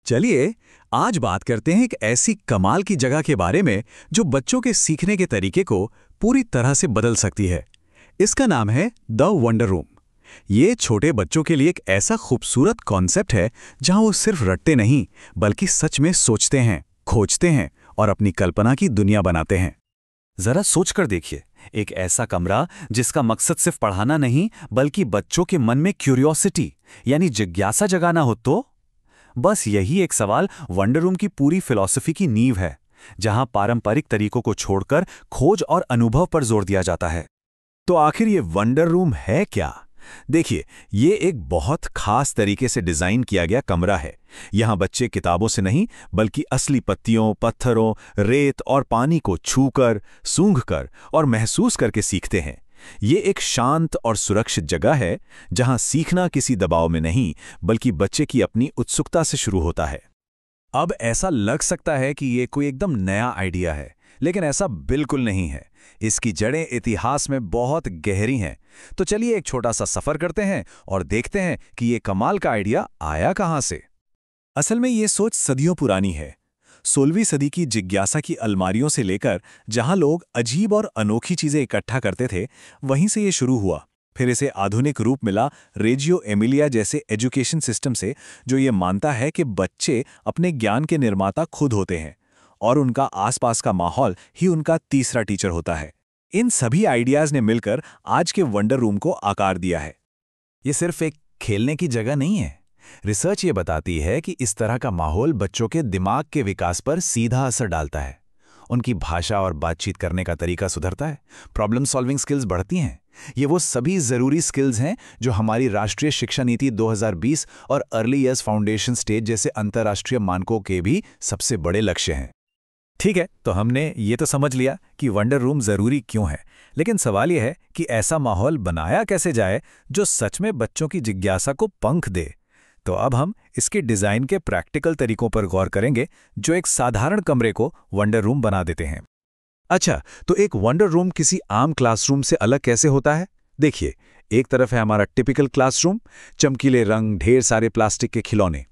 चलिए आज बात करते हैं एक ऐसी कमाल की जगह के बारे में जो बच्चों के सीखने के तरीके को पूरी तरह से बदल सकती है। इसका नाम है द वंडर रूम। ये छोटे बच्चों के लिए एक ऐसा खूबसूरत कॉन्सेप्ट है जहां वो सिर्फ रटते नहीं बल्कि सच में सोचते हैं, खोजते हैं और अपनी कल्पना की दुनिया बनाते हैं। जरा सोचकर देखिए, एक ऐसा कमरा जिसका मकसद सिर्फ पढ़ाना नहीं बल्कि बच्चों के मन में क्यूरियोसिटी यानी जिज्ञासा जगाना हो तो बस यही एक सवाल वंडर रूम की पूरी फिलॉसफी की नींव है, जहां पारंपरिक तरीकों को छोड़कर खोज और अनुभव पर जोर दिया जाता है। तो आखिर ये वंडर रूम है क्या? देखिए, ये एक बहुत खास तरीके से डिजाइन किया गया कमरा है। यहाँ बच्चे किताबों से नहीं बल्कि असली पत्तियों, पत्थरों, रेत और पानी को छूकर, सूंघकर और महसूस करके सीखते हैं। ये एक शांत और सुरक्षित जगह है जहाँ सीखना किसी दबाव में नहीं बल्कि बच्चे की अपनी उत्सुकता से शुरू होता है। अब ऐसा लग सकता है कि ये कोई एकदम नया आइडिया है, लेकिन ऐसा बिल्कुल नहीं है। इसकी जड़ें इतिहास में बहुत गहरी हैं। तो चलिए एक छोटा सा सफर करते हैं और देखते हैं कि ये कमाल का आइडिया आया कहाँ से। असल में ये सोच सदियों पुरानी है। 16वीं सदी की जिज्ञासा की अलमारियों से लेकर जहां लोग अजीब और अनोखी चीजें इकट्ठा करते थे, वहीं से ये शुरू हुआ। फिर इसे आधुनिक रूप मिला रेजियो एमिलिया जैसे एजुकेशन सिस्टम से, जो ये मानता है कि बच्चे अपने ज्ञान के निर्माता खुद होते हैं और उनका आसपास का माहौल ही उनका तीसरा टीचर होता है। इन सभी आइडियाज ने मिलकर आज के वंडर रूम को आकार दिया है। ये सिर्फ एक खेलने की जगह नहीं है। रिसर्च ये बताती है कि इस तरह का माहौल बच्चों के दिमाग के विकास पर सीधा असर डालता है। उनकी भाषा और बातचीत करने का तरीका सुधरता है, प्रॉब्लम सॉल्विंग स्किल्स बढ़ती हैं। ये वो सभी ज़रूरी स्किल्स हैं जो हमारी राष्ट्रीय शिक्षा नीति 2020 और अर्ली ईयर्स फाउंडेशन स्टेज जैसे अंतर्राष्ट्रीय मानकों के भी सबसे बड़े लक्ष्य हैं। ठीक है, तो हमने ये तो समझ लिया कि वंडर रूम ज़रूरी क्यों है, लेकिन सवाल यह है कि ऐसा माहौल बनाया कैसे जाए जो सच में बच्चों की जिज्ञासा को पंख दे। तो अब हम इसके डिज़ाइन के प्रैक्टिकल तरीकों पर गौर करेंगे जो एक साधारण कमरे को वंडर रूम बना देते हैं। अच्छा, तो एक वंडर रूम किसी आम क्लासरूम से अलग कैसे होता है? देखिए, एक तरफ है हमारा टिपिकल क्लासरूम, चमकीले रंग, ढेर सारे प्लास्टिक के खिलौने,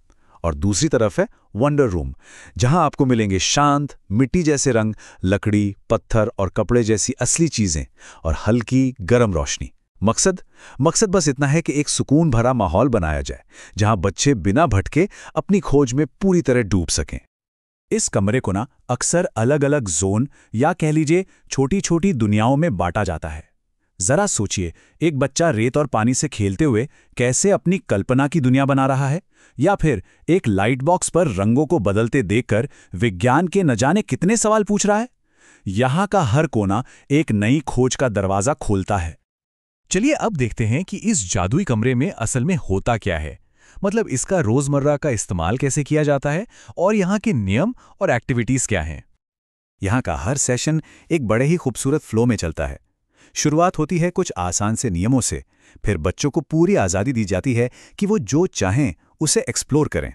और दूसरी तरफ है वंडर रूम, जहां आपको मिलेंगे शांत, मिट्टी जैसे रंग, लकड़ी, पत्थर और कपड़े जैसी असली चीजें और हल्की गर्म रोशनी। मकसद बस इतना है कि एक सुकून भरा माहौल बनाया जाए जहां बच्चे बिना भटके अपनी खोज में पूरी तरह डूब सकें। इस कमरे को ना अक्सर अलग अलग जोन या कह लीजिए छोटी छोटी दुनियाओं में बांटा जाता है। जरा सोचिए, एक बच्चा रेत और पानी से खेलते हुए कैसे अपनी कल्पना की दुनिया बना रहा है, या फिर एक लाइट बॉक्स पर रंगों को बदलते देखकर विज्ञान के न जाने कितने सवाल पूछ रहा है। यहाँ का हर कोना एक नई खोज का दरवाजा खोलता है। चलिए अब देखते हैं कि इस जादुई कमरे में असल में होता क्या है, मतलब इसका रोजमर्रा का इस्तेमाल कैसे किया जाता है और यहाँ के नियम और एक्टिविटीज क्या हैं। यहाँ का हर सेशन एक बड़े ही खूबसूरत फ्लो में चलता है। शुरुआत होती है कुछ आसान से नियमों से, फिर बच्चों को पूरी आज़ादी दी जाती है कि वो जो चाहें उसे एक्सप्लोर करें।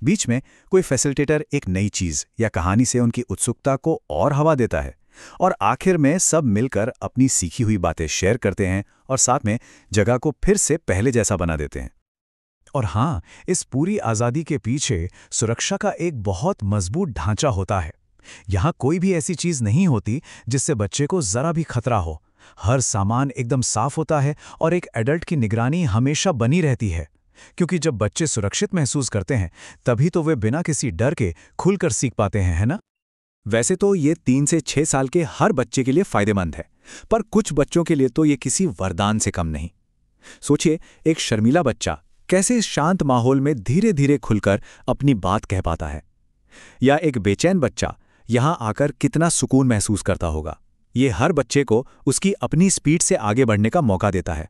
बीच में कोई फैसिलिटेटर एक नई चीज़ या कहानी से उनकी उत्सुकता को और हवा देता है, और आखिर में सब मिलकर अपनी सीखी हुई बातें शेयर करते हैं और साथ में जगह को फिर से पहले जैसा बना देते हैं। और हाँ, इस पूरी आज़ादी के पीछे सुरक्षा का एक बहुत मजबूत ढांचा होता है। यहाँ कोई भी ऐसी चीज़ नहीं होती जिससे बच्चे को ज़रा भी खतरा हो। हर सामान एकदम साफ होता है और एक एडल्ट की निगरानी हमेशा बनी रहती है, क्योंकि जब बच्चे सुरक्षित महसूस करते हैं तभी तो वे बिना किसी डर के खुलकर सीख पाते हैं, है ना? वैसे तो ये 3 से 6 साल के हर बच्चे के लिए फायदेमंद है, पर कुछ बच्चों के लिए तो ये किसी वरदान से कम नहीं। सोचिए, एक शर्मीला बच्चा कैसे इस शांत माहौल में धीरे धीरे खुलकर अपनी बात कह पाता है, या एक बेचैन बच्चा यहाँ आकर कितना सुकून महसूस करता होगा। ये हर बच्चे को उसकी अपनी स्पीड से आगे बढ़ने का मौका देता है।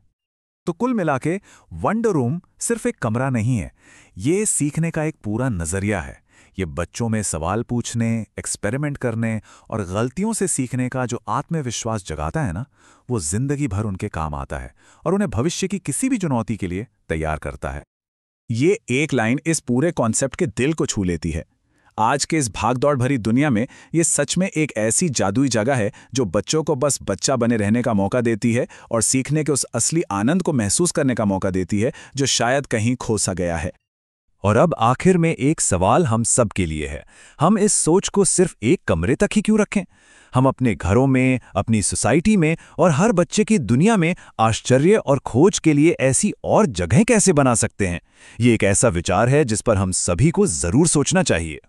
तो कुल मिलाके वंडर रूम सिर्फ एक कमरा नहीं है, ये सीखने का एक पूरा नजरिया है। ये बच्चों में सवाल पूछने, एक्सपेरिमेंट करने और गलतियों से सीखने का जो आत्मविश्वास जगाता है ना, वो जिंदगी भर उनके काम आता है और उन्हें भविष्य की किसी भी चुनौती के लिए तैयार करता है। ये एक लाइन इस पूरे कॉन्सेप्ट के दिल को छू लेती है। आज के इस भागदौड़ भरी दुनिया में ये सच में एक ऐसी जादुई जगह है जो बच्चों को बस बच्चा बने रहने का मौका देती है और सीखने के उस असली आनंद को महसूस करने का मौका देती है जो शायद कहीं खो सा गया है। और अब आखिर में एक सवाल हम सब के लिए है। हम इस सोच को सिर्फ एक कमरे तक ही क्यों रखें? हम अपने घरों में, अपनी सोसाइटी में और हर बच्चे की दुनिया में आश्चर्य और खोज के लिए ऐसी और जगहें कैसे बना सकते हैं? ये एक ऐसा विचार है जिस पर हम सभी को जरूर सोचना चाहिए।